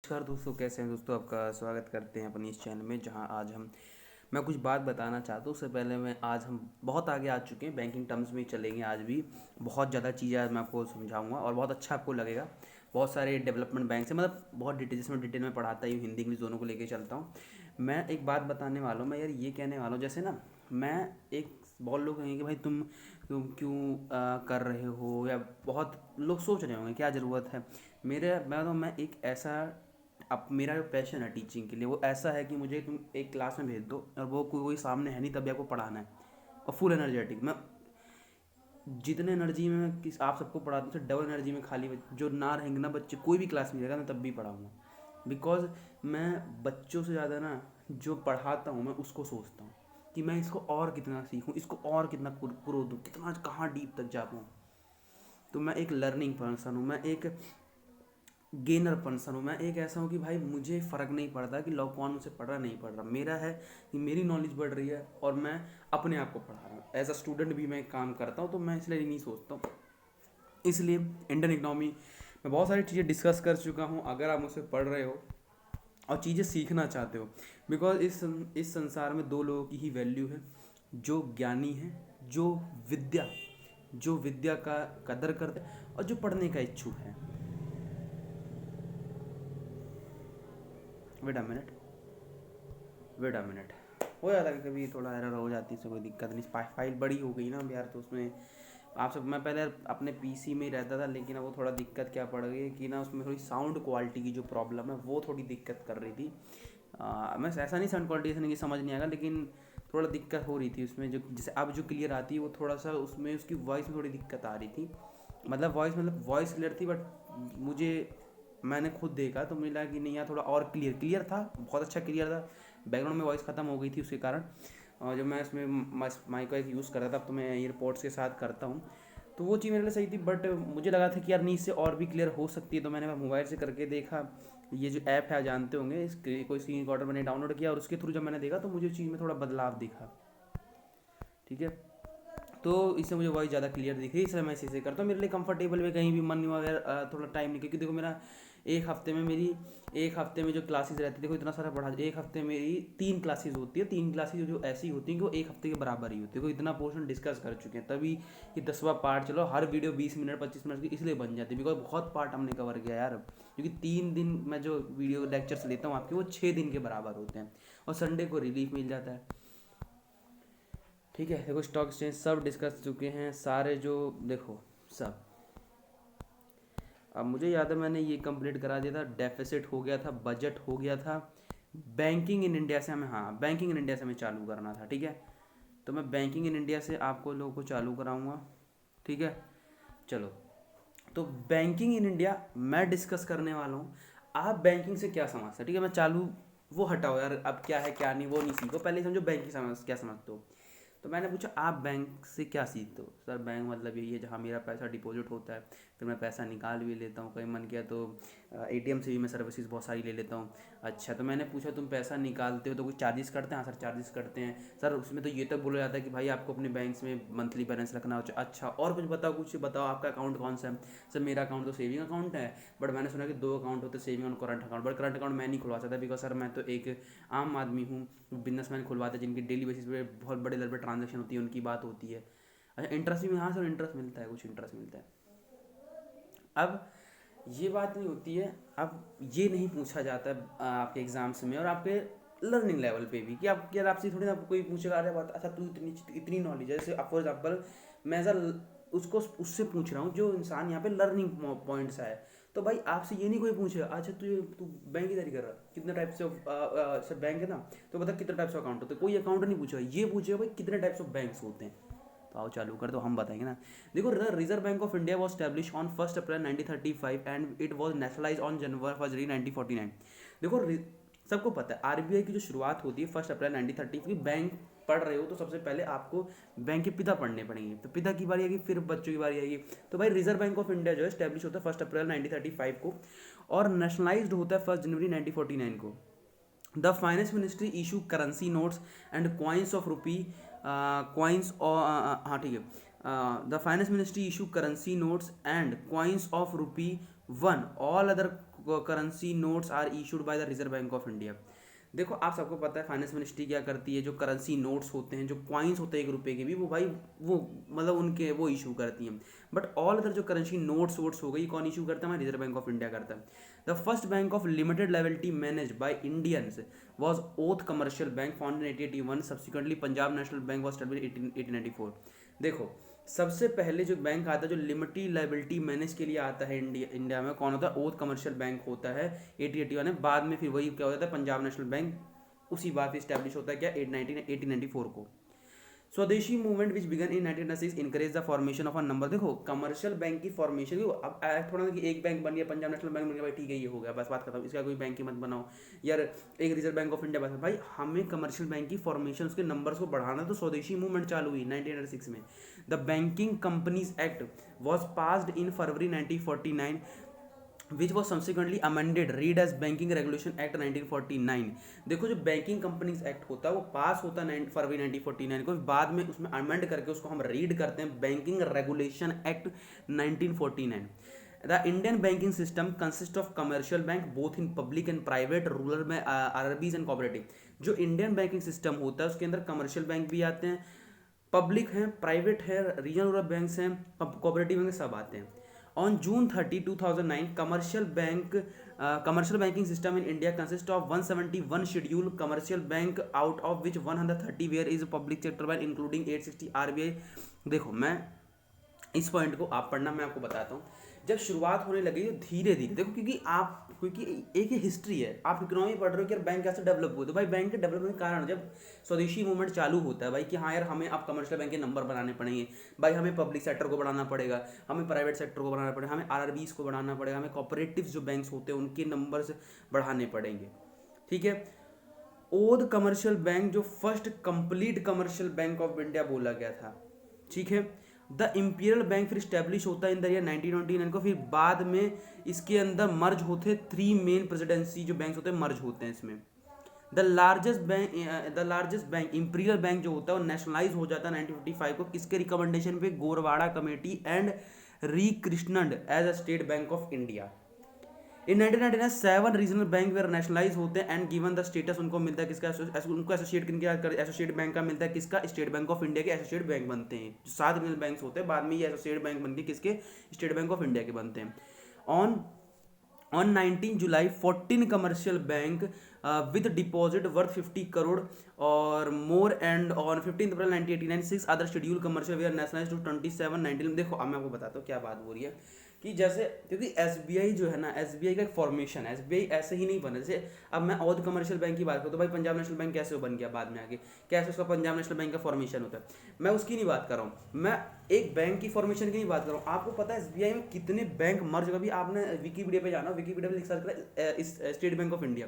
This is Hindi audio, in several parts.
नमस्कार दोस्तों, कैसे हैं दोस्तों। आपका स्वागत करते हैं अपनी इस चैनल में, जहां आज मैं कुछ बात बताना चाहता हूँ। उससे पहले आज हम बहुत आगे आ चुके हैं, बैंकिंग टर्म्स में ही चलेंगे। आज भी बहुत ज़्यादा चीज़ें आज मैं आपको समझाऊंगा और बहुत अच्छा आपको लगेगा। बहुत सारे डेवलपमेंट बैंक से मतलब बहुत डिटेल, जिसमें डिटेल में पढ़ाता ही हूँ, हिंदी इंग्लिश दोनों को लेके चलता हूँ। मैं एक बात बताने वाला हूँ, मैं यार ये कहने वाला हूँ, जैसे ना मैं एक बहुत लोग कहेंगे कि भाई तुम क्यों कर रहे हो, या बहुत लोग सोच रहे होंगे क्या ज़रूरत है। मैं एक ऐसा, अब मेरा जो पैशन है टीचिंग के लिए वो ऐसा है कि मुझे तुम एक क्लास में भेज दो और वो कोई सामने है नहीं, तभी आपको पढ़ाना है और फुल एनर्जेटिक। मैं जितने एनर्जी में मैं आप सबको पढ़ाता हूँ, उससे डबल एनर्जी में खाली जो ना रहेंगे ना बच्चे, कोई भी क्लास में रहेगा मैं तब भी पढ़ाऊँगा। बिकॉज मैं बच्चों से ज़्यादा ना जो पढ़ाता हूँ मैं उसको सोचता हूँ कि मैं इसको और कितना सीखूँ, इसको और कितना पुरो दूँ, कितना कहाँ डीप तक जा पाऊँ। तो मैं एक लर्निंग पर्सन हूँ, मैं एक गेनर पर्सन हूँ। मैं एक ऐसा हूँ कि भाई मुझे फ़र्क नहीं पड़ता कि लोग कौन मुझसे पढ़ रहा नहीं पढ़ रहा, मेरा है कि मेरी नॉलेज बढ़ रही है और मैं अपने आप को पढ़ा रहा हूँ। एज अ स्टूडेंट भी मैं काम करता हूँ, तो मैं इसलिए नहीं सोचता हूँ। इसलिए इंडियन इकनॉमी में बहुत सारी चीज़ें डिस्कस कर चुका हूँ। अगर आप मुझसे पढ़ रहे हो और चीज़ें सीखना चाहते हो, बिकॉज इस संसार में दो लोगों की ही वैल्यू है, जो ज्ञानी है, जो विद्या जो विद्या का कदर करते हैं और जो पढ़ने का इच्छुक है। वेट अ मिनट, हो जाता है कभी, थोड़ा एरर हो जाती है, इससे कोई दिक्कत नहीं। फाइल बड़ी हो गई ना अब यार, तो उसमें आप सब, मैं पहले अपने पीसी में ही रहता था, लेकिन अब वो थोड़ा दिक्कत क्या पड़ गई कि ना उसमें थोड़ी साउंड क्वालिटी की जो प्रॉब्लम है वो थोड़ी दिक्कत कर रही थी। मैं ऐसा नहीं साउंड क्वालिटी ऐसा नहीं कि समझ नहीं आएगा, लेकिन थोड़ा दिक्कत हो रही थी उसमें। जो जैसे अब जो क्लियर आती है वो थोड़ा सा उसमें उसकी वॉइस में थोड़ी दिक्कत आ रही थी। मतलब वॉइस क्लियर थी, बट मुझे मैंने खुद देखा तो मुझे लगा कि नहीं यार, थोड़ा और क्लियर था, बहुत अच्छा क्लियर था। बैकग्राउंड में वॉइस ख़त्म हो गई थी उसके कारण। और जब मैं इसमें माइक का एक यूज़ कर रहा था, अब तो मैं ईयरपोड्स के साथ करता हूँ, तो वो चीज़ मेरे लिए सही थी। बट मुझे लगा था कि यार नहीं, इससे और भी क्लियर हो सकती है, तो मैंने मोबाइल से करके देखा। ये जो ऐप है जानते होंगे, इसके कोई स्क्रीन रिकॉर्डर मैंने डाउनलोड किया और उसके थ्रू जब मैंने देखा तो मुझे चीज़ में थोड़ा बदलाव दिखा। ठीक है, तो इससे मुझे वॉइस ज़्यादा क्लियर दिख रही है, इसलिए मैं इसी से करता हूँ। मेरे लिए कंफर्टेबल भी, कहीं भी मन हुआ अगर थोड़ा टाइम नहीं, क्योंकि देखो मेरा एक हफ्ते में जो क्लासेस रहती है, देखो इतना सारा पढ़ा, एक हफ्ते में मेरी 3 क्लासेस होती है। 3 क्लासेस जो ऐसी होती हैं कि वो एक हफ्ते के बराबर ही होती है। इतना पोर्शन डिस्कस कर चुके हैं, तभी ये 10वां पार्ट, चलो हर वीडियो 20 मिनट 25 मिनट की इसलिए बन जाती है, बिकॉज बहुत पार्ट हमने कवर किया यार। क्योंकि 3 दिन मैं जो वीडियो लेक्चर्स लेता हूँ आपके, वो 6 दिन के बराबर होते हैं और संडे को रिलीफ मिल जाता है। ठीक है, देखो स्टॉक एक्सचेंज सब डिस्कस चुके हैं सारे, जो देखो सब। अब मुझे याद है मैंने ये कंप्लीट करा दिया था, डेफिसिट हो गया था, बजट हो गया था। बैंकिंग इन इंडिया से हमें, हाँ बैंकिंग इन इंडिया से हमें चालू करना था। ठीक है, तो मैं बैंकिंग इन इंडिया से आपको लोगों को चालू कराऊंगा। ठीक है, चलो। तो बैंकिंग इन इंडिया मैं डिस्कस करने वाला हूँ। आप बैंकिंग से क्या समझते हैं, ठीक है, मैं चालू, वो हटाओ यार, अब क्या है क्या नहीं वो नहीं सीखो, पहले समझो बैंकिंग समझ क्या समझते हो। तो मैंने पूछा आप बैंक से क्या सीखते हो। सर बैंक मतलब यही है जहाँ मेरा पैसा डिपॉजिट होता है, फिर मैं पैसा निकाल भी लेता हूँ, कहीं मन किया तो एटीएम से भी मैं सर्विसेज बहुत सारी ले लेता हूँ। अच्छा, तो मैंने पूछा तुम पैसा निकालते हो तो कुछ चार्जेस करते हैं। हाँ सर चार्जेस करते हैं। सर उसमें तो ये तक बोला जाता है कि भाई आपको अपने बैंक में मंथली बैलेंस रखना हो। अच्छा, और कुछ बताओ, कुछ बताओ आपका अकाउंट कौन सा है। सर मेरा अकाउंट तो सेविंग अकाउंट है, बट मैंने सुना कि 2 अकाउंट होते हैं, सेविंग और current account. But current account मैं नहीं खुलवा सकता, बिकॉज सर मैं तो एक आम आदमी हूँ, बिजनेसमैन खुलवाते हैं जिनकी डेली बेसिस पे बहुत बड़े लेवल पर ट्रांजेक्शन होती है, उनकी बात होती है। अच्छा, इंटरेस्ट भी, हाँ सर इंटरेस्ट मिलता है, कुछ इंटरेस्ट मिलता है। अब ये बात नहीं होती है, अब ये नहीं पूछा जाता है आपके एग्जाम्स में और आपके लर्निंग लेवल पे भी, कि आप यार आपसे थोड़ी ना कोई पूछेगा अरे बात, अच्छा तू इतनी इतनी नॉलेज है, जैसे फॉर एग्जाम्पल मैं उसको उससे पूछ रहा हूँ जो इंसान यहाँ पे लर्निंग पॉइंट्स है। तो भाई आपसे ये नहीं कोई पूछेगा अच्छा तू बैंक की तैयारी कर रहा है, कितने टाइप से सब बैंक है ना, तो बता कितने टाइप्स ऑफ अकाउंट होते हैं, कोई अकाउंट नहीं पूछेगा, ये पूछेगा भाई कितने टाइप्स ऑफ बैंक्स होते हैं। तो आओ चालू कर, तो हम बताएंगे ना। देखो, reserve Bank of India was establish on 1 April 1935 and it was nationalise on January 1949। देखो सबको पता है आरबीआई की जो शुरुआत होती है 1 अप्रैल 1930 की। बैंक पढ़ रहे हो तो सबसे पहले आपको बैंक के पिता पढ़ने पड़ेंगे, तो पिता की बारी आएगी फिर बच्चों की बारी आएगी। तो भाई रिजर्व बैंक ऑफ इंडिया जो है स्टैब्लिश होता है 1 अप्रैल 1935 को और नेशनलाइज्ड होता है 1 जनवरी 1949 को। The finance ministry issue currency notes and coins of rupee coins, हाँ ठीक है, the finance ministry issue currency notes and coins of rupee 1, all other currency notes are issued by the Reserve Bank of India. देखो आप सबको पता है फाइनेंस मिनिस्ट्री क्या करती है, जो करेंसी नोट्स होते हैं, जो कॉइन्स होते हैं 1 रुपए के भी, वो भाई वो मतलब उनके वो इशू करती हैं। बट ऑल अदर जो करेंसी नोट्स वोट्स हो गई, कौन इशू करता है? हमारा रिजर्व बैंक ऑफ इंडिया करता है। The first bank of limited liability manage by Indians was oath commercial bank founded in 1881। Subsequently Punjab national bank was established 1894। देखो सबसे पहले जो बैंक आता है जो लिमिटेड लायबिलिटी मैनेज के लिए आता है इंडिया में, कौन होता है? ओथ कमर्शियल बैंक होता है 1881 में। बाद में फिर वही क्या हो जाता है? पंजाब नेशनल बैंक उसी बात स्टैब्लिश होता है क्या? 1894 को। Swadeshi movement which began in 1906 encourage the formation of a number. देखो कमर्शियल बैंक की फॉर्मेशन, अब थोड़ा ना कि एक बैंक बन गया पंजाब नेशनल बैंक बन गया, भाई ठीक है ये हो गया बस बात खत्म, इसका कोई बैंक ही मत बनाओ यार, एक रिजर्व बैंक ऑफ इंडिया बस। भाई हमें कमर्शियल बैंक की फॉर्मेशन उसके नंबर्स को बढ़ाना, तो स्वदेशी मूवमेंट चालू हुई 1906 में। The banking companies act was passed in February 1949 which was subsequently amended read as banking regulation act 1949। देखो जो बैंकिंग कंपनीज एक्ट होता है वो पास होता है फरवरी 1949 को, बाद में उसमें अमेंड करके उसको हम रीड करते हैं banking regulation act 1949। The Indian banking system consist of commercial bank both in public and private, rural में आरबीज एंड कोऑपरेटिव। जो इंडियन बैंकिंग सिस्टम होता है उसके अंदर कमर्शियल बैंक भी आते हैं, पब्लिक हैं, प्राइवेट है, रीजनल रूरल बैंक हैं, कोऑपरेटिव बैंक सब आते हैं। On June 30, 2009, commercial banking system in India consists of 171 scheduled commercial bank, out of which 130 where is public sector bank including 860 RBI। देखो मैं इस पॉइंट को आप पढ़ना, मैं आपको बताता हूँ। जब शुरुआत होने लगी तो धीरे धीरे देखो, क्योंकि एक ही हिस्ट्री है, आप इकोनॉमी पढ़ रहे हो कि यार बैंक कैसे डेवलप हुए, तो भाई बैंक के डेवलपमेंट के कारण जब स्वदेशी मूवमेंट चालू होता है भाई कि हाँ यार हमें अब कमर्शियल बैंक के नंबर बनाने पड़ेंगे, भाई हमें पब्लिक सेक्टर को बढ़ाना पड़ेगा, हमें प्राइवेट सेक्टर को बढ़ाना पड़ेगा, हमें आरआरबीज को बढ़ाना पड़ेगा, हमें कोऑपरेटिव जो बैंक्स होते हैं उनके नंबर्स बढ़ाने पड़ेंगे। ठीक है, ओद कमर्शियल बैंक जो first complete commercial bank of India बोला गया था। ठीक है, द इंपीरियल बैंक फिर स्टैब्लिश होता है इन द ईयर 1929 को, फिर बाद में इसके अंदर मर्ज होते हैं 3 मेन प्रेसिडेंसी जो बैंक्स होते हैं मर्ज होते हैं इसमें। The largest bank imperial bank जो होता है वो नेशनलाइज हो जाता है 1955 को, किसके रिकमेंडेशन पे? गोरवाड़ा कमेटी एंड री Krishnan as a State Bank of India. In 1999 7 regional bank were nationalise होते हैं एंड गिवन द स्टेटस उनको मिलता है किसका? उनको एसोसिएट एसोसिएट बैंक का मिलता है किसका? स्टेट बैंक ऑफ इंडिया के एसोसिएट बैंक बनते हैं। जो 7 रीजनल बैंक्स होते हैं बाद में ये एसोसिएट बैंक बनके किसके? स्टेट बैंक ऑफ इंडिया के बनते हैं। On 19 July 14 commercial bank with deposit worth 50 crore और more, and on 15 April 1989 6 other schedule commercial were nationalised to 27/19। देखो अब मैं आपको बताता हूँ क्या बात हो रही है कि जैसे, क्योंकि एसबीआई जो है ना, एसबीआई का एक फॉर्मेशन है, एसबीआई ऐसे ही नहीं बना। जैसे अब मैं और कमर्शियल बैंक की बात करूँ तो भाई पंजाब नेशनल बैंक कैसे बन गया बाद में आके, कैसे उसका पंजाब नेशनल बैंक का फॉर्मेशन होता है, मैं उसकी नहीं बात कर रहा हूँ, मैं एक बैंक की फॉर्मेशन की नहीं बात कर रहा हूँ। आपको पता है एसबीआई में कितने बैंक मर्ज, कभी आपने विकीपीडिया पे जाना, विकीपीडिया पे सर्च करा state Bank of India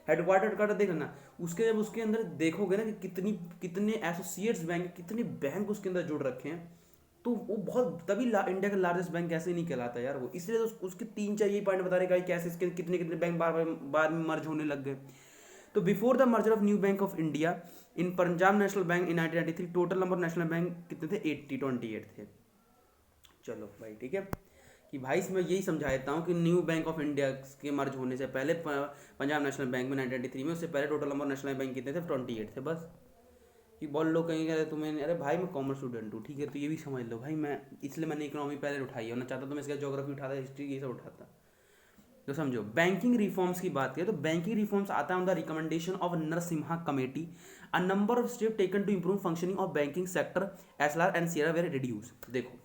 headquarter देख लेना, उसके जब उसके अंदर देखोगे ना कि कितने एसोसिएट्स बैंक, कितने बैंक उसके अंदर जुड़ रखे हैं, तो वो बहुत, तभी इंडिया का लार्जेस्ट बैंक कैसे नहीं कहलाता यार वो, इसलिए तो उसके 3-4 यही पॉइंट बता रहे कैसे इसके कितने बैंक बाद में मर्ज होने लग गए। तो before the merger of new bank of India in Punjab national bank in 1993 total number national bank कितने थे? 28 थे। चलो भाई ठीक है, कि भाई इसमें यही समझा देता हूँ कि न्यू बैंक ऑफ इंडिया के मर्ज होने से पहले पंजाब नेशनल बैंक में 1993 में, उससे पहले टोटल नंबर नेशनल बैंक कितने थे? 28 थे बस। कि बहुत लोग कहेंगे अरे तुम्हें, अरे भाई मैं कॉमर्स स्टूडेंट हूँ, ठीक है, तो ये भी समझ लो भाई, मैं इसलिए मैंने इकोनॉमी पहले उठाई है, ना चाहता तो मैं इसका ज्योग्राफी उठाता, हिस्ट्री ये सब उठाता। तो समझो बैंकिंग रिफॉर्म्स की बात करें तो बैंकिंग रिफॉर्म्स आता है on the recommendation of Narasimham committee, a number of step taken to improve functioning of banking sector SLR and CRR were reduce. देखो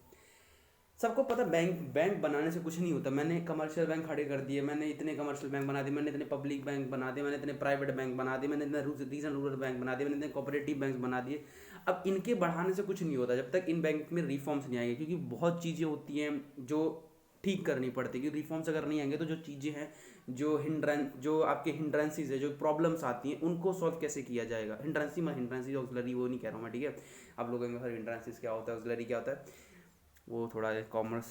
सबको पता बैंक बनाने से कुछ नहीं होता, मैंने कमर्शियल बैंक खड़े कर दिए, मैंने इतने कमर्शियल बैंक बना दिए, मैंने इतने पब्लिक बैंक बना दिए, मैंने इतने प्राइवेट बैंक बना दिए, मैंने इतने रीजनल रूरल बैंक बना दिए, मैंने इतने कोऑपरेटिव बैंक बना दिए। अब इनके बढ़ाने से कुछ नहीं होता जब तक इन बैंक में रिफॉर्म्स नहीं आएंगे, क्योंकि बहुत चीज़ें होती हैं जो ठीक करनी पड़ती है, क्योंकि रिफॉर्म्स अगर नहीं आएंगे तो जो चीज़ें हैं, जो आपके हिंड्रेंसीज है, जो प्रॉब्लम्स आती हैं, उनको सॉल्व कैसे किया जाएगा। हिंड्रेंसी ऑक्सिलरी वो नहीं कह रहा हूँ मैं, ठीक है, आप लोग कहेंगे सर हिंड्रेंसीज क्या होता है, ऑक्सिलरी क्या होता है, वो थोड़ा कॉमर्स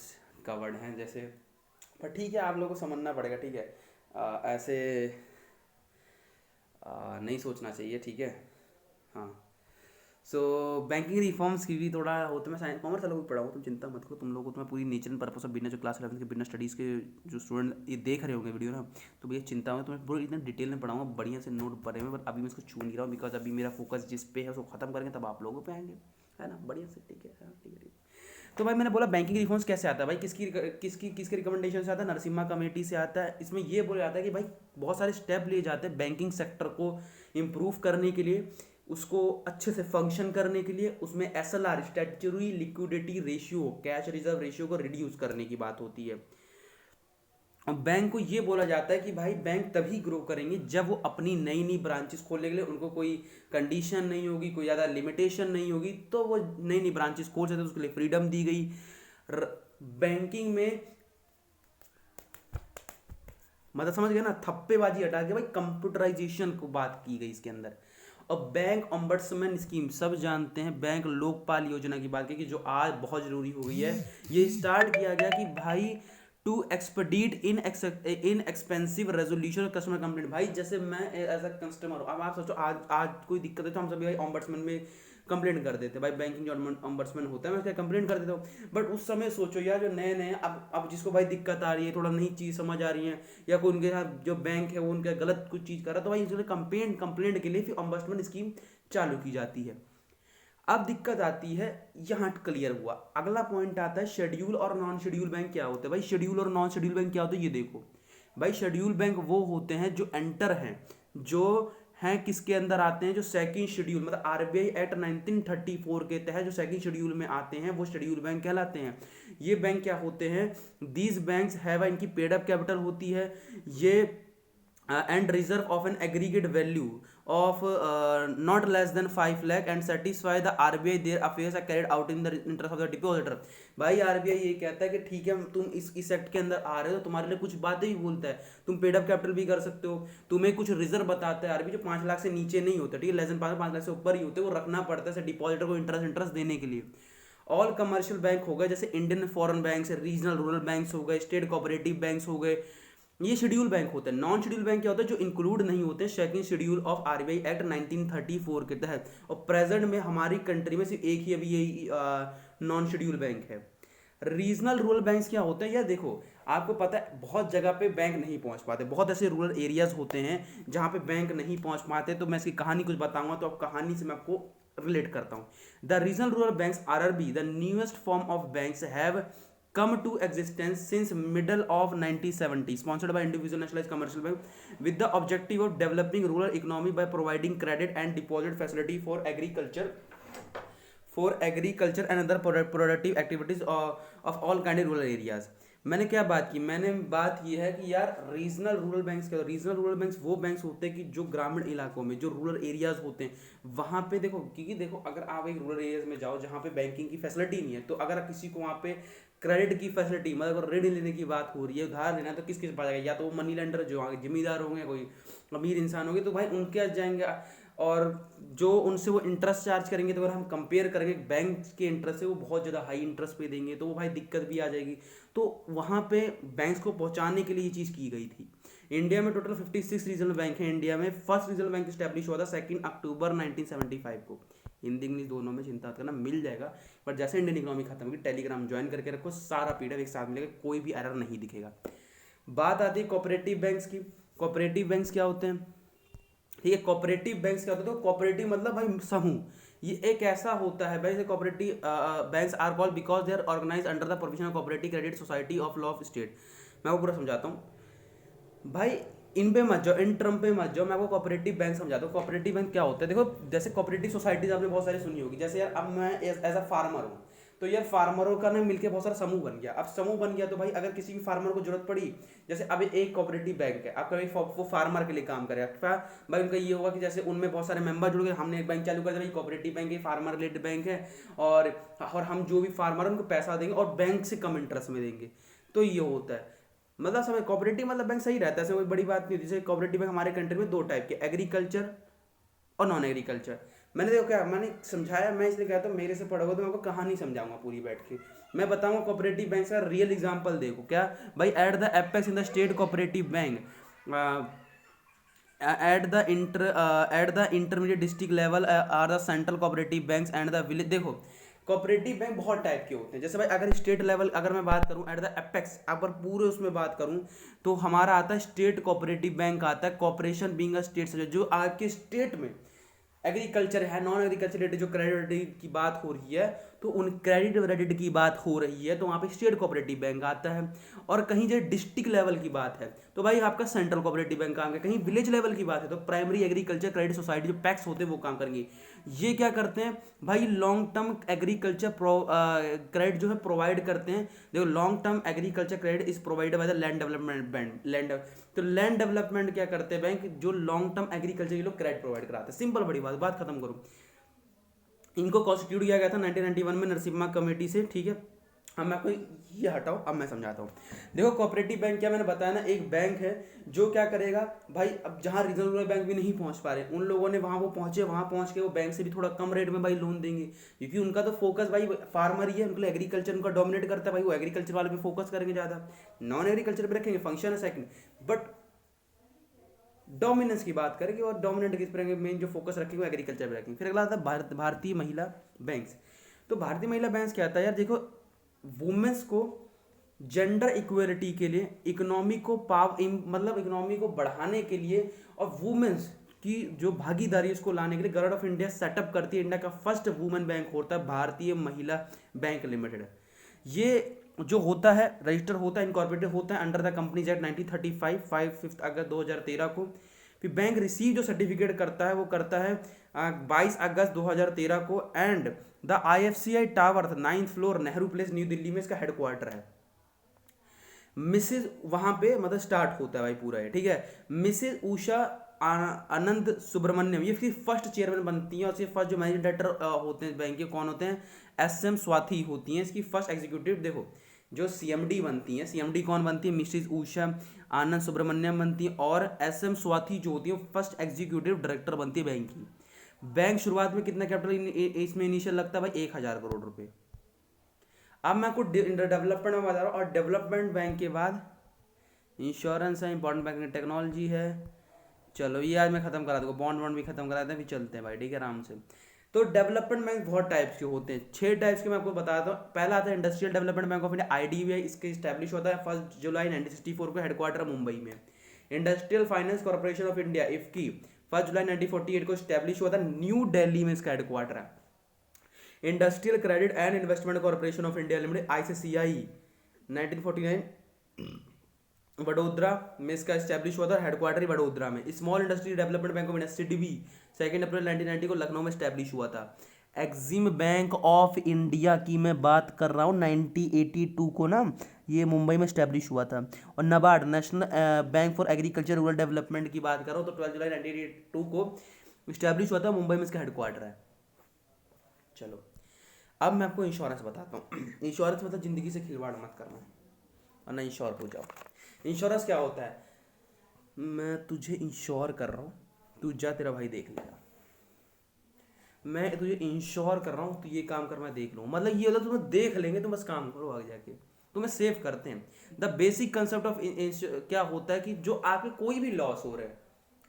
का वर्ड है जैसे, पर ठीक है आप लोगों को समझना पड़ेगा, ठीक है, ऐसे नहीं सोचना चाहिए, ठीक है। हाँ सो बैंकिंग रिफॉर्म्स की भी थोड़ा होता है। मैं साइंस कॉमर्स वालों को पढ़ाऊँ, तुम चिंता मत करो, तुम लोगों को तो मैं पूरी nature and purpose of business जो क्लास 11 के बिजनेस स्टडीज़ के जो स्टूडेंट ये देख रहे होंगे वीडियो ना, तो भैया चिंता हो, तुम्हें पूरी इतना डिटेल में पढ़ाऊंगा, बढ़िया से नोट पढ़े हुए, बट अभी मैं इसको छू नहीं रहा हूँ बिकॉज अभी मेरा फोकस जिस पे है उसको खत्म करेंगे तब आप लोगों पे आएंगे, है ना, बढ़िया से, ठीक है, हाँ, ठीक है, ठीक है। तो भाई मैंने बोला बैंकिंग रिफॉर्म्स कैसे आता है भाई, किसकी किसकी किसके रिकमेंडेशन से आता है, नरसिम्हा कमेटी से आता है। इसमें ये बोला जाता है कि भाई बहुत सारे स्टेप लिए जाते हैं बैंकिंग सेक्टर को इम्प्रूव करने के लिए, उसको अच्छे से फंक्शन करने के लिए। उसमें SLR, statutory liquidity ratio, cash reserve ratio को रिड्यूस करने की बात होती है। बैंक को ये बोला जाता है कि भाई बैंक तभी ग्रो करेंगे जब वो अपनी नई नई ब्रांचेस खोलने के लिए उनको कोई कंडीशन नहीं होगी, कोई ज़्यादा लिमिटेशन नहीं होगी, तो वो नई नई ब्रांचेस खोल सकते, उसके लिए फ्रीडम दी गई। बैंकिंग में मतलब समझ गए ना, थप्पेबाजी हटा के भाई कंप्यूटराइजेशन को बात की गई इसके अंदर। और बैंक ऑम्बड्समैन स्कीम सब जानते हैं, बैंक लोकपाल योजना की बात की कि जो आज बहुत जरूरी हो गई है। ये स्टार्ट किया गया कि भाई to expedite inexpensive resolution customer complaint. भाई जैसे मैं एज अ कस्टमर हूँ, अब आप सोचो आज आज कोई दिक्कत है तो हम सभी भाई ऑम्बड्समैन में कंप्लेंट कर देते हैं। भाई बैंकिंग जो ऑम्बड्समैन होता है मैं उसका कंप्लेंट कर देता हूँ, बट उस समय सोचो यार जो नए नए अब जिसको भाई दिक्कत आ रही है, थोड़ा नई चीज़ समझ आ रही है, या कोई उनके साथ जो बैंक है वो उनके गलत कुछ चीज़ कर रहा है, तो भाई इसलिए कंप्लेंट के लिए फिर ऑम्बड्समैन स्कीम चालू की जाती है। अब दिक्कत आती है, यहाँ क्लियर हुआ, अगला पॉइंट आता है शेड्यूल और नॉन शेड्यूल बैंक क्या होते हैं। भाई शेड्यूल और नॉन शेड्यूल बैंक क्या होते हैं ये देखो। भाई शेड्यूल बैंक वो होते हैं जो एंटर हैं, जो हैं किसके अंदर आते हैं, जो सेकंड शेड्यूल मतलब आरबीआई एक्ट 1934 के तहत जो सेकंड शेड्यूल में आते हैं वो शेड्यूल बैंक कहलाते हैं। ये बैंक क्या होते हैं, दीज बैंक्स हैव, इनकी पेड अप कैपिटल होती है ये, and reserve of an aggregate value of not less than 5 lakh and satisfy the RBI their affairs are carried out in the interest of the depositor। भाई आरबीआई ये कहता है कि ठीक है तुम इस एक्ट के अंदर आ रहे हो, तुम्हारे लिए कुछ बातें भी बोलता है, तुम पेड अप कैपिटल भी कर सकते हो, तुम्हें कुछ रिजर्व बताता है आरबीआई जो 5 लाख से नीचे नहीं होता, ठीक है, लेस देन 5 लाख से ऊपर ही होते, वो रखना पड़ता है डिपॉजिटर को इंटरेस्ट देने के लिए। ऑल कमर्शियल बैंक हो गए जैसे Indian foreign bank, regional rural banks हो गए, स्टेट कोऑपरेटिव बैंक्स हो गए, ये शेड्यूल बैंक होते हैं। नॉन शेड्यूल बैंक क्या होता है, जो इंक्लूड नहीं होते second schedule of RBI act 1934 के तहत। और प्रेजेंट में हमारी कंट्री में सिर्फ एक ही अभी यही नॉन शेड्यूल बैंक है। रीजनल रूरल बैंक्स क्या होते हैं यार देखो, आपको पता है बहुत जगह पे बैंक नहीं पहुंच पाते, बहुत ऐसे रूरल एरियाज होते हैं जहाँ पे बैंक नहीं पहुंच पाते, तो मैं इसकी कहानी कुछ बताऊंगा, तो अब कहानी से मैं आपको रिलेट करता हूँ। The regional rural banks RRB, the newest form of banks have come to existence since middle of 1970, sponsored by individual nationalized commercial bank with the objective of developing rural economy by providing credit and deposit facility for agriculture and other productive activities of all kind of rural areas। मैंने क्या बात की, मैंने बात ये है कि यार रीजनल रूरल बैंक्स क्या, रीजनल रूरल बैंक्स वो बैंक्स होते हैं कि जो ग्रामीण इलाकों में जो रूरल एरियाज होते हैं वहाँ पे देखो, क्योंकि देखो अगर आप एक रूरल एरियाज में जाओ जहाँ पे बैंकिंग की फैसिलिटी नहीं है, तो अगर किसी को वहाँ पे क्रेडिट की फैसिलिटी मतलब अगर ऋण लेने की बात हो रही है, उधार लेना है, तो किस पास जाएगा, या तो वो मनी लेंडर जो आगे जिम्मेदार होंगे, कोई अमीर इंसान होंगे, तो भाई उनके पास जाएंगे, और जो उनसे वो इंटरेस्ट चार्ज करेंगे, तो अगर हम कंपेयर करेंगे बैंक के इंटरेस्ट से, वो बहुत ज़्यादा हाई इंटरेस्ट पे देंगे, तो वो भाई दिक्कत भी आ जाएगी। तो वहाँ पे बैंक्स को पहुँचाने के लिए ये चीज़ की गई थी। इंडिया में टोटल 56 रीजनल बैंक है। इंडिया में फर्स्ट रीजनल बैंक स्टैब्लिश हुआ था 2 अक्टूबर 1975 को। हिंदी इंग्लिश दोनों में चिंता करना मिल जाएगा, पर जैसे इंडियन इकोनॉमी खत्म होगी टेलीग्राम ज्वाइन करके रखो, सारा पीडीएफ एक साथ मिलेगा, कोई भी एरर नहीं दिखेगा। बात आती है कोऑपरेटिव बैंक्स की। कोऑपरेटिव बैंक्स क्या होते हैं, ठीक है, कोऑपरेटिव बैंक्स क्या होते हैं, तो कोऑपरेटिव मतलब भाई समूह, ये एक ऐसा होता है भाई, cooperative banks are called because they are organise under the provision of cooperative credit society of law of state. मैं वो पूरा समझाता हूँ भाई, इन पे मत जाओ, इन टर्म पे मत जाओ, मैं आपको कोऑपरेटिव बैंक समझाता हूँ। कोऑपरेटिव बैंक क्या होता है, देखो जैसे कोऑपरेटिव सोसाइटीज आपने बहुत सारी सुनी होगी, जैसे यार अब मैं एज अ फार्मर हूँ, तो यार फार्मरों का ना मिलके बहुत सारा समूह बन गया। अब समूह बन गया तो भाई अगर किसी भी फार्मर को जरूरत पड़ी, जैसे अब एक कोऑपरेटिव बैंक है, आपका वो फार्मर के लिए काम करेगा, भाई उनका ये होगा कि जैसे उनमें बहुत सारे मेंबर जुड़ गए, हमने एक बैंक चालू कर दिया भाई कोऑपरेटिव बैंक है, फार्मर रिलेटेड बैंक है, और हम जो भी फार्मर है उनको पैसा देंगे और बैंक से कम इंटरेस्ट में देंगे, तो ये होता है। मतलब समय कोऑपरेटिव मतलब बैंक सही रहता है, ऐसे कोई बड़ी बात नहीं होती। जैसे कोऑपरेटिव बैंक हमारे कंट्री में दो टाइप के, एग्रीकल्चर और नॉन एग्रीकल्चर। मैंने देखो क्या मैंने समझाया, मैं इसलिए कहता हूँ मेरे से पढ़ोगे तो मैं आपको कहानी समझाऊंगा पूरी बैठ के। मैं बताऊंगा कोऑपरेटिव बैंक का रियल एग्जांपल, देखो क्या भाई, at the apex in the state cooperative bank at the intermediate district level are the central cooperative banks and the village. देखो कोऑपरेटिव बैंक बहुत टाइप के होते हैं। जैसे भाई अगर स्टेट लेवल अगर मैं बात करूं एट द एपेक्स, अगर पूरे उसमें बात करूं तो हमारा आता है स्टेट कोऑपरेटिव बैंक आता है। Corporation being a state subject, जो आपके स्टेट में एग्रीकल्चर है, नॉन एग्रीकल्चर रेट जो क्रेडिट की बात हो रही है, तो उन क्रेडिट वेडिट की बात हो रही है तो वहाँ पे स्टेट कोऑपरेटिव बैंक आता है। और कहीं जो डिस्ट्रिक्ट लेवल की बात है तो भाई आपका सेंट्रल कोऑपरेटिव बैंक काम करेगा। कहीं विलेज लेवल की बात है तो प्राइमरी एग्रीकल्चर क्रेडिट सोसाइटी जो पैक्स होते हैं वो काम करेंगे। ये क्या करते हैं भाई, लॉन्ग टर्म एग्रीकल्चर क्रेडिट जो है प्रोवाइड करते हैं। देखो long term agriculture credit is provided by the land development bank. तो लैंड डेवलपमेंट क्या करते हैं बैंक, जो लॉन्ग टर्म एग्रीकल्चर के लोग क्रेडिट प्रोवाइड कराते हैं। सिंपल बड़ी बात खत्म करूँ। इनको कॉन्स्टिट्यूट किया गया था 1991 में नरसिम्हा कमेटी से, ठीक है। अब मैं आपको ये हटाओ, अब मैं समझाता हूँ। देखो कोऑपरेटिव बैंक क्या मैंने बताया ना, एक बैंक है जो क्या करेगा भाई, अब जहाँ रीजनल बैंक भी नहीं पहुँच पा रहे उन लोगों ने वहाँ वो पहुँचे, वहाँ पहुँच के वो बैंक से भी थोड़ा कम रेट में भाई लोन देंगे, क्योंकि उनका तो फोकस भाई फार्मर ही है, उनको एग्रीकल्चर उनका डोमिनेट करता है भाई, वो एग्रीकल्चर वाले पे फोकस करेंगे ज़्यादा, नॉन एग्रीकल्चर पे रखेंगे, फंक्शन है सेकंड, बट डोमिनेंस की बात करेंगे और डोमिनेंट किस पर मेन जो फोकस रखेंगे वो एग्रीकल्चर पे रखेंगे। फिर अगला आता है भारतीय महिला बैंक्स। तो भारतीय महिला बैंक्स क्या आता है यार, देखो वुमेन्स को जेंडर इक्वलिटी के लिए, इकोनॉमी को मतलब इकोनॉमी को बढ़ाने के लिए और वुमेन्स की जो भागीदारी उसको लाने के लिए गवर्नमेंट ऑफ इंडिया सेटअप करती है। इंडिया का फर्स्ट वुमेन बैंक होता है भारतीय महिला बैंक लिमिटेड। ये जो होता है रजिस्टर होता है, इनकॉर्पोरेटेड होता है अंडर द कंपनीज एक्ट 1935 5 अगस्त 2013 को। फिर बैंक रिसीव जो सर्टिफिकेट करता है वो करता है 22 अगस्त 2013 को। And the IFCI tower 9th floor Nehru place new Delhi में इसका हेडक्वार्टर है। मिसेज वहां पे मतलब स्टार्ट होता है भाई पूरा है, ठीक है। मिसेज उषा आनंद सुब्रमण्यम ये इसकी फर्स्ट चेयरमैन बनती है, और इसके फर्स्ट जो मैनेजिंग डायरेक्टर होते हैं बैंक के कौन होते हैं, SM स्वाति होती हैं इसकी फर्स्ट एग्जीक्यूटिव। देखो जो CMD बनती हैं, CMD कौन बनती है, मिसेज उषा आनंद सुब्रमण्यम बनती है, और SM स्वाति जो होती है फर्स्ट एग्जीक्यूटिव डायरेक्टर बनती है बैंक की। बैंक शुरुआत में कितना कैपिटल इसमें इनिशियल लगता है भाई, 1000 करोड़ रुपए। अब मैं आपको डेवलपमेंट में बता रहा हूँ, और डेवलपमेंट बैंक के बाद इंश्योरेंस है, इंपॉर्टेंट बैंकिंग टेक्नोलॉजी है। चलो ये आज मैं खत्म करा दूंगा, बॉन्ड भी खत्म करा दें, फिर चलते हैं भाई, ठीक है आराम से। तो डेवलपमेंट बैंक बहुत टाइप्स के होते हैं, 6 टाइप्स के मैं आपको बताता हूँ। पहला आता है industrial development bank of India, IDBI। इसके स्टैब्लिश होता है 1 जुलाई 1964 को, हेडक्वार्टर मुंबई में। Industrial finance corporation of India IFFC 1 जुलाई 1948 को स्टैब्लिश हुआ था, न्यू दिल्ली में इसका हेडक्वार्टर है। Industrial credit and investment corporation of India limited ICCI 1949 Vadodara में इसका एस्टैब्लिश हुआ था, हेडक्वार्टर ही वडोदरा में। Small industry development bank of India SIDBI 2 अप्रैल 1990 को लखनऊ में एस्टैब्लिश हुआ था। एक्सिम बैंक ऑफ इंडिया की मैं बात कर रहा हूँ 1982 को ना, ये मुंबई में एस्टैब्लिश हुआ था। और NABARD national bank for agriculture rural development की बात कर रहा हूँ तो 12 जुलाई 1982 को एस्टैब्लिश हुआ था, मुंबई में इसका हेडक्वार्टर है। चलो अब मैं आपको इंश्योरेंस बताता हूँ। इंश्योरेंस मतलब जिंदगी से खिलवाड़ मत करना वरना इंश्योर हो जाओ। इंश्योरेंस क्या होता है, मैं तुझे इंश्योर कर रहा हूँ, तू जा तेरा भाई देख लेगा। मैं तुझे इंश्योर कर रहा हूँ तो ये काम कर, मैं देख लूँ, मतलब ये तुम्हें देख लेंगे तो बस काम करो आगे जाके, तुम्हें सेव करते हैं। द बेसिक कंसेप्ट ऑफ क्या होता है कि जो आपके कोई भी लॉस हो रहा है,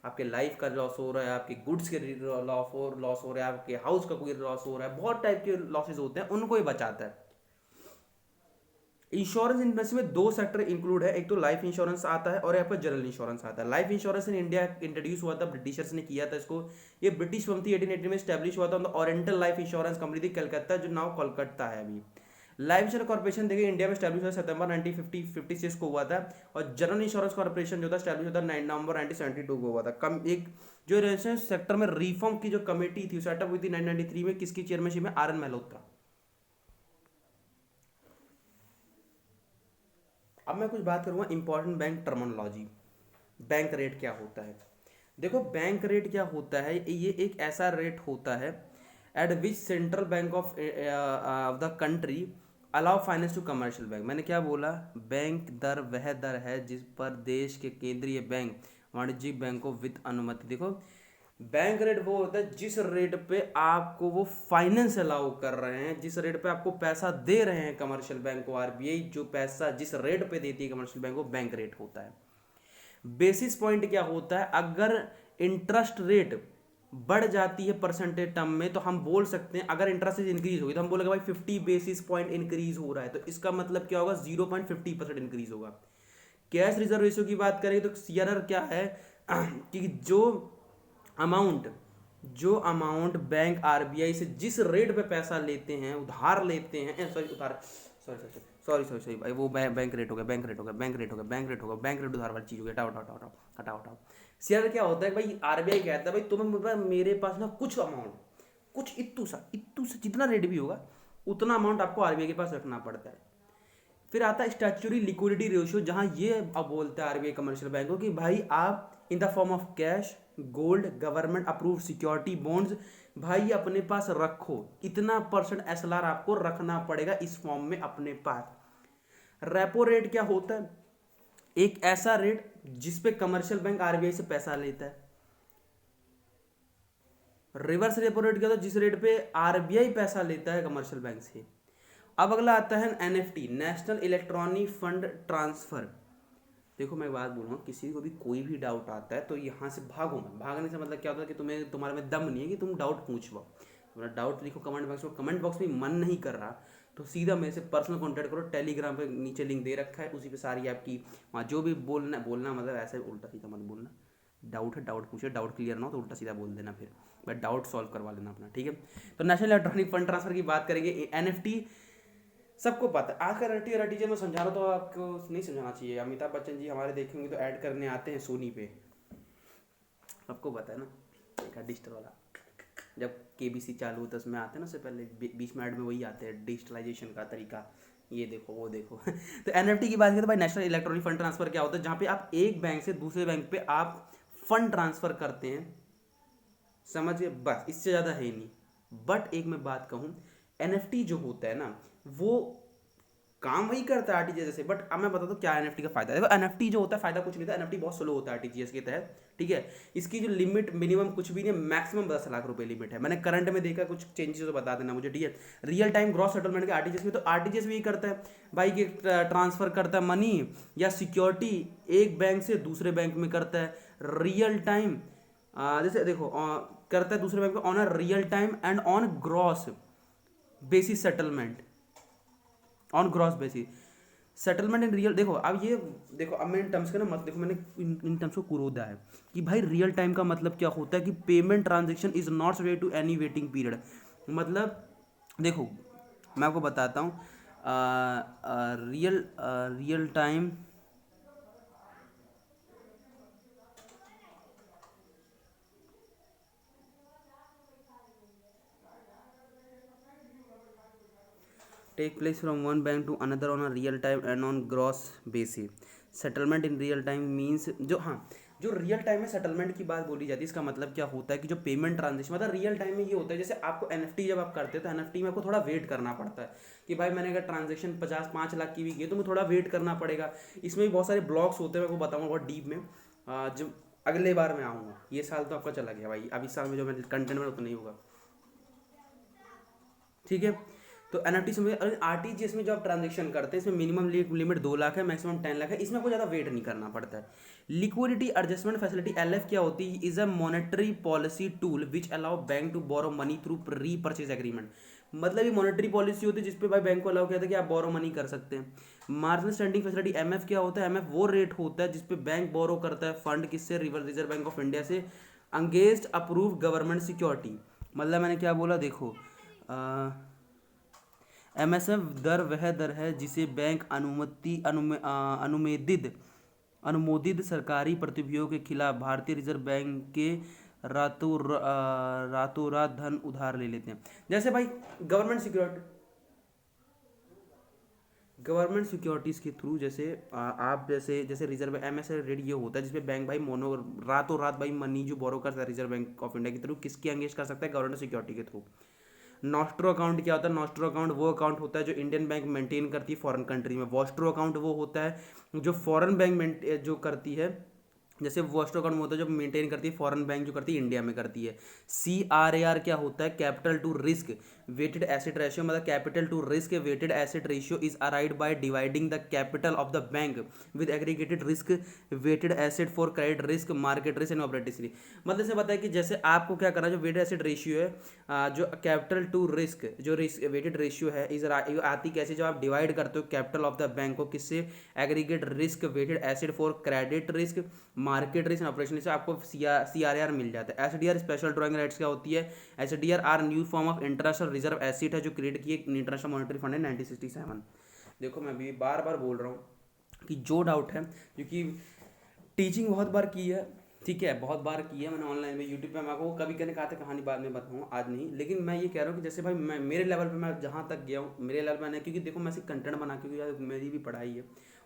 आपके लाइफ का लॉस हो रहा है, आपके गुड्स के लॉस हो रहा है, आपके हाउस का कोई लॉस हो रहा है, बहुत टाइप के लॉसेज होते हैं, उनको ही बचाता है। इंश्योरेंस इंडस्ट्री में 2 सेक्टर इंक्लूड है, एक तो लाइफ इंश्योरेंस आता है और यहाँ पर जनरल इंश्योरेंस आता है। Life insurance in India introduce हुआ था, ब्रिटिशर्स ने किया था इसको। ये ब्रिटिश फर्म थी, 1880 में स्टैब्लिश हुआ था। ओरिएंटल लाइफ इंश्योरेंस कंपनी थी कलकत्ता, जो नाउ कोलकाता है अभी। लाइफ इंश्योरेंस कॉर्पोरेशन देखिए इंडिया में स्टैब्लिश हुआ सितंबर 1956 को हुआ था, और जनरल इंश्योरेंस कॉर्पोरेशन जो था स्टैब्लिश हुआ था नवंबर 1972 को हुआ था। कम एक जो इंश्योरेंस सेक्टर में रिफॉर्म की जो कमेटी थी सेटअप हुई थी 1993 में, किसकी चेयरमैनशिप में, RN मल्होत्रा। अब मैं कुछ बात करूंगा important bank terminology. Bank rate क्या होता है, देखो बैंक रेट क्या होता है, ये एक ऐसा रेट होता है at which central bank of the country allow finance to commercial bank. मैंने क्या बोला, बैंक दर वह दर है जिस पर देश के केंद्रीय बैंक वाणिज्यिक बैंक को वित्त अनुमति। देखो बैंक रेट वो होता है जिस रेट पे आपको वो फाइनेंस अलाउ कर रहे हैं, जिस रेट पे आपको पैसा दे रहे हैं कमर्शियल बैंक को RBI, जो पैसा जिस रेट पे देती है कमर्शियल बैंक को बैंक रेट होता है। बेसिस पॉइंट क्या होता है, अगर इंटरेस्ट रेट बढ़ जाती है परसेंटेज टर्म में, तो हम बोल सकते हैं अगर इंटरेस्ट रेट इंक्रीज होगी तो हम बोलेंगे भाई 50 बेसिस पॉइंट इंक्रीज हो रहा है, तो इसका मतलब क्या होगा 0.50% इंक्रीज होगा। कैश रिजर्व रेशियो की बात करें तो सीआरआर क्या है कि अमाउंट जो अमाउंट बैंक आरबीआई से जिस रेट पे पैसा लेते हैं, उधार लेते हैं, सॉरी भाई, वो बैंक रेट हो गया, बैंक रेट उधार वाली चीज हो गया, हटाओ। शेयर क्या होता है भाई, आरबीआई कहता है भाई तुम्हें मेरे पास ना कुछ अमाउंट, कुछ इतू सा जितना रेट भी होगा उतना अमाउंट आपको आरबीआई के पास रखना पड़ता है। फिर आता है स्टैट्यूटरी लिक्विडिटी रेशियो, जहां ये अब बोलता है आरबीआई कमर्शियल बैंकों कि भाई आप in the form of cash, gold, government approve security, bonds, भाई अपने पास रखो, इतना परसेंट एसएलआर आपको रखना पड़ेगा इस फॉर्म में अपने पास। रेपो रेट क्या होता है, एक ऐसा रेट जिसपे कमर्शियल बैंक आरबीआई से पैसा लेता है। रिवर्स रेपो रेट क्या होता है, जिस रेट पे आरबीआई पैसा लेता है कमर्शियल बैंक से। अब अगला आता है NFT, national electronic fund transfer. देखो मैं बात बोल रहा हूँ, किसी को भी कोई भी डाउट आता है तो यहाँ से भागो मत। भागने से मतलब क्या होता है कि तुम्हारे में दम नहीं है कि तुम डाउट पूछ पाओ। तुम्हारा डाउट लिखो कमेंट बॉक्स में, कमेंट बॉक्स में मन नहीं कर रहा तो सीधा मेरे से पर्सनल कांटेक्ट करो, टेलीग्राम पे नीचे लिंक दे रखा है, उसी पे सारी आपकी वहाँ जो भी बोलना मतलब ऐसे उल्टा सीधा मत बोलना। डाउट है डाउट पूछे, डाउट क्लियर ना हो तो उल्टा सीधा बोल देना, फिर बट डाउट सॉल्व करवा लेना अपना, ठीक है। तो नेशनल इलेक्ट्रॉनिक फंड ट्रांसफर की बात करेंगे। एनएफटी सबको पता है, आकर रटी मैं समझा रहा हूँ तो आपको नहीं समझाना चाहिए। अमिताभ बच्चन जी हमारे देखेंगे तो ऐड करने आते हैं सोनी पे, सबको पता है ना, देखा डिजिटल वाला जब केबीसी चालू होता है उसमें आते हैं ना, उससे पहले बीच में ऐड में वही आते हैं, डिजिटलाइजेशन का तरीका, ये देखो वो देखो तो एनएफटी की बात करें तो भाई नेशनल इलेक्ट्रॉनिक फंड ट्रांसफर क्या होता है, जहाँ पे आप एक बैंक से दूसरे बैंक पे आप फंड ट्रांसफर करते हैं, समझिए, बस इससे ज़्यादा है ही नहीं। बट एक मैं बात कहूँ, एनएफटी जो होता है ना वो काम वही करता है आरटीजीएस जैसे, बट अब मैं बता दूं क्या एनएफटी का फायदा है। देखो एनएफटी जो होता है फायदा कुछ नहीं था, एनएफटी बहुत स्लो होता है आरटीजीएस के तहत, ठीक है। इसकी जो लिमिट मिनिमम कुछ भी नहीं, मैक्सिमम 10 लाख रुपए लिमिट है। मैंने करंट में देखा, कुछ चेंजेस तो बता देना मुझे, ठीक है। रियल टाइम ग्रॉस सेटलमेंट के आरटीजीएस में, तो आरटीजीएस भी यही करता है भाई कि ट्रांसफर करता है मनी या सिक्योरिटी एक बैंक से दूसरे बैंक में करता है रियल टाइम, जैसे देखो करता है दूसरे बैंक में on a real time and on gross basis settlement, on gross basis settlement in real. देखो अब ये देखो, अब मैं इन टर्म्स का ना मत देखो, मैंने इन टर्म्स को कुरोदा है कि भाई रियल टाइम का मतलब क्या होता है कि payment transaction is not subject to any waiting period. मतलब देखो मैं आपको बताता हूँ, real time take place from one bank to another on a real time and on gross basis। Settlement in real time means जो रियल टाइम में सेटलमेंट की बात बोली जाती है, इसका मतलब क्या होता है कि जो पेमेंट ट्रांजेक्शन मतलब रियल टाइम में ये होता है, जैसे आपको एनएफटी जब आप करते हो तो एनएफटी में आपको थोड़ा वेट करना पड़ता है कि भाई मैंने अगर ट्रांजेक्शन 5 लाख की भी की तो मुझे थोड़ा वेट करना पड़ेगा। इसमें भी बहुत सारे ब्लॉक्स होते हैं, मैं आपको बताऊँगा बहुत डीप में जब अगले बार मैं आऊँगा। ये साल तो आपका चला गया भाई, अब इस साल में जो मैं कंटेंट में तो नहीं होगा, ठीक है। तो एनएफटी समझ, आरटीजीएस में जो आप ट्रांजेक्शन करते हैं इसमें मिनिमम लिमिट 2 लाख है, मैक्सिमम 10 लाख है, इसमें कोई ज़्यादा वेट नहीं करना पड़ता है। लिक्विडिटी एडजस्टमेंट फैसिलिटी एलएफ क्या होती है, is a monetary policy tool which allow bank to borrow money through repurchase agreement. मतलब ये मॉनेटरी पॉलिसी होती है जिसपे भाई बैंक को अलाउ किया था कि आप बोरो मनी कर सकते हैं। मार्जिनल स्टैंडिंग फैसिलिटी एमएफ क्या होता है, एमएफ वो रेट होता है जिसपे बैंक बोरो करता है फंड, किससे, रिजर्व बैंक ऑफ इंडिया से, अगेंस्ट अप्रूव गवर्नमेंट सिक्योरिटी। मतलब मैंने क्या बोला, देखो एमएसएफ दर वह दर है जिसे बैंक अनुमोदित सरकारी प्रतिभूतियों के खिलाफ भारतीय रिजर्व बैंक के रातों रात धन उधार ले लेते हैं। जैसे भाई गवर्नमेंट सिक्योरिटीज़ के थ्रू, जैसे आप जैसे रिजर्व एमएसएफ रेट ये होता है जिसपे बैंक भाई रातों रात भाई मनी जो बोरो करता है रिजर्व बैंक ऑफ इंडिया के थ्रू, किसके अगेंस्ट कर सकता है, गवर्नमेंट सिक्योरिटी के थ्रू। नॉस्ट्रो अकाउंट क्या होता है, नॉस्ट्रो अकाउंट वो अकाउंट होता है जो इंडियन बैंक मेंटेन करती है फॉरेन कंट्री में। वॉस्ट्रो अकाउंट वो होता है जो फॉरेन बैंक जो करती है जैसे वॉस्टर अकाउंट में होता है जो मेंटेन करती है फॉरेन बैंक, जो करती है इंडिया में करती है। CRAR क्या होता है, capital to risk weighted asset ratio, मतलब capital to risk weighted asset ratio is arrived by dividing the capital of the bank with aggregated risk weighted asset for credit risk, market risk and operating risk. मतलब से बताया कि जैसे आपको क्या करना है, जो वेटेड एसेट रेशियो है, जो कैपिटल टू रिस्क जो रिस्क वेटेड रेशियो है इज आती कैसे, जब आप डिवाइड करते हो कैपिटल ऑफ द बैंक को किससे, aggregate risk weighted asset for credit risk, market risk and operation से आपको CRAR मिल जाता है। SDR स्पेशल ड्राइंग राइट्स क्या होती है, SDR are new form of international reserve asset है जो क्रिएट की इंटरनेशनल मॉनेटरी फंड है 1967। देखो मैं अभी बार बार बोल रहा हूँ कि जो डाउट है, क्योंकि टीचिंग बहुत बार की है, ठीक है, बहुत बार की है मैंने ऑनलाइन में, यूट्यूब पे। मैं आपको कभी कहने कहा था कहानी बाद में बताऊँ, आज नहीं, लेकिन मैं ये कह रहा हूँ कि जैसे भाई मैं मेरे लेवल पे मैं जहाँ तक गया हूँ, मेरे लेवल पे मैंने, क्योंकि देखो मैं सिर्फ कंटेंट बना, क्योंकि यार मेरी भी पढ़ाई है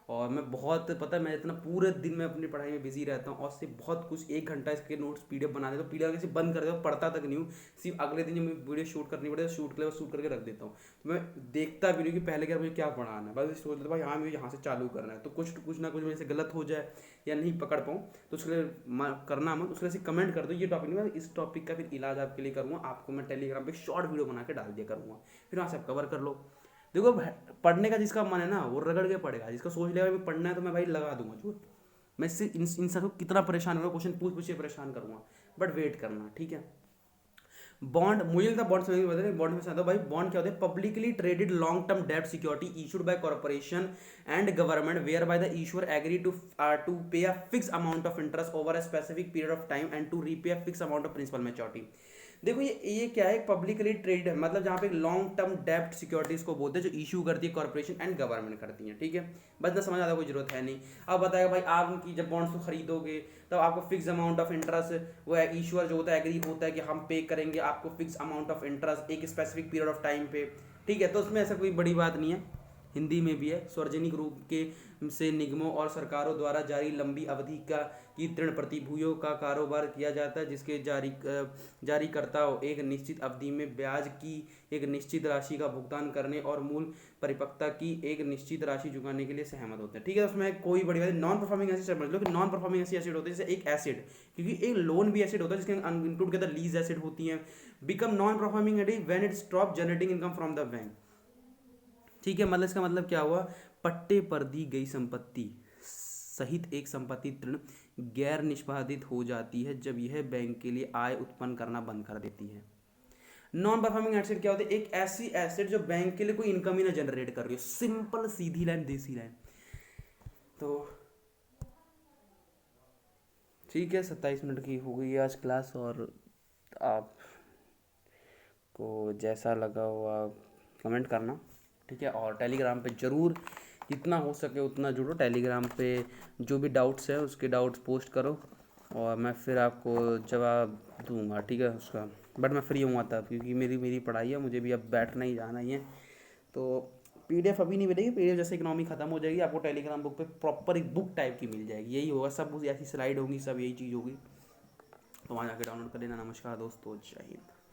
और मैं बहुत, पता है मैं इतना पूरे दिन में अपनी पढ़ाई में बिजी रहता हूँ और सिर्फ बहुत कुछ 1 घंटा इसके नोट्स PDF बना देता हूँ, PDF कैसे बंद कर देता हूँ, पढ़ता तक नहीं हूँ, सिर्फ अगले दिन जब मैं वीडियो शूट करनी पड़े तो शूट करके रख देता हूँ। तो मैं देखता भी नहीं कि पहले क्या मुझे क्या पढ़ाना है, बस सोच लेता भाई हाँ मुझे यहाँ से चालू करना है, तो कुछ ना कुछ मेरे से गलत हो जाए या नहीं पकड़ पाऊँ तो उसके लिए करना मत, उसके लिए कमेंट कर दो ये टॉपिक नहीं, मैं इस टॉपिक का फिर इलाज आपके लिए करूँगा, आपको मैं टेलीग्राम पे शॉर्ट वीडियो बना के डाल दिया करूँगा, फिर वहाँ से आप कवर कर लो। देखो पढ़ने का जिसका मन है ना वो रगड़ के पढ़ेगा, जिसका सोच लिया भाई पढ़ना है तो मैं भाई लगा दूंगा झूठ। मैं इससे इन सबको कितना परेशान करूँगा, क्वेश्चन पूछ के परेशान करूँगा, बट वेट करना, ठीक है। बॉन्ड, मुझे लगता है बॉन्ड समझ में बता रहे, बॉन्ड में समझता भाई बॉन्ड क्या होते हैं, publicly traded long term debt security issued by corporation and government whereby the issuer agree to pay a fix amount of interest over a specific period of time and to repay a fix amount of principal maturity. देखो ये क्या है, पब्लिकली ट्रेड है, मतलब जहाँ पे लॉन्ग टर्म डेप्ट सिक्योरिटीज को बोलते हैं जो इशू करती है कॉर्पोरेशन एंड गवर्नमेंट करती है, ठीक है। बस ना समझ आता कोई जरूरत है नहीं। अब बताएगा भाई आप उनकी जब बॉन्ड्स को खरीदोगे तब आपको फिक्स अमाउंट ऑफ इंटरेस्ट, वो है इशूअर जो होता है एग्री होता है कि हम पे करेंगे आपको फिक्स अमाउंट ऑफ इंटरेस्ट एक स्पेसिफिक पीरियड ऑफ टाइम पे, ठीक है। तो उसमें ऐसा कोई बड़ी बात नहीं है, हिंदी में भी है, सार्वजनिक रूप के से निगमों और सरकारों द्वारा जारी लंबी अवधि का की ऋण प्रतिभूतियों का कारोबार किया जाता है, जिसके जारीकर्ता एक निश्चित अवधि में ब्याज की एक निश्चित राशि का भुगतान करने और मूल परिपक्वता की एक निश्चित राशि चुकाने के लिए सहमत होते हैं, ठीक है। उसमें कोई बड़ी बात, नॉन परफॉर्मिंग एसेट समझ लो कि नॉन परफॉर्मिंग ऐसी एसेट होती है जैसे एक एसिड, क्योंकि एक लोन भी एसिड होता है जिसके इंक्लूड के अंदर लीज एसिड होती है, become non performing when it stop generating income from the bank, ठीक है। मतलब इसका मतलब क्या हुआ, पट्टे पर दी गई संपत्ति सहित एक संपत्ति ऋण गैर निष्पादित हो जाती है जब यह बैंक के लिए आय उत्पन्न करना बंद कर देती है। नॉन परफॉर्मिंग एसेट क्या होती है, एक ऐसी एसेट जो बैंक के लिए कोई इनकम ही ना जनरेट कर रही हो, सिंपल सीधी लाइन देसी लाइन। तो ठीक है, 27 मिनट की हो गई आज क्लास, और आपको जैसा लगा हुआ कमेंट करना, ठीक है। और टेलीग्राम पे ज़रूर जितना हो सके उतना जुड़ो, टेलीग्राम पे जो भी डाउट्स है उसके डाउट्स पोस्ट करो और मैं फिर आपको जवाब दूंगा, ठीक है उसका। बट मैं फ्री हूँ तब, क्योंकि मेरी पढ़ाई है, मुझे भी अब बैठना ही जाना ही है। तो PDF अभी नहीं मिलेगी, PDF जैसे इकोनॉमी खत्म हो जाएगी आपको टेलीग्राम बुक पे प्रॉपर एक बुक टाइप की मिल जाएगी, यही होगा, सब ऐसी स्लाइड होंगी, सब यही चीज़ होगी, तो वहाँ जाकर डाउनलोड कर लेना। नमस्कार दोस्तों, जय हिंद।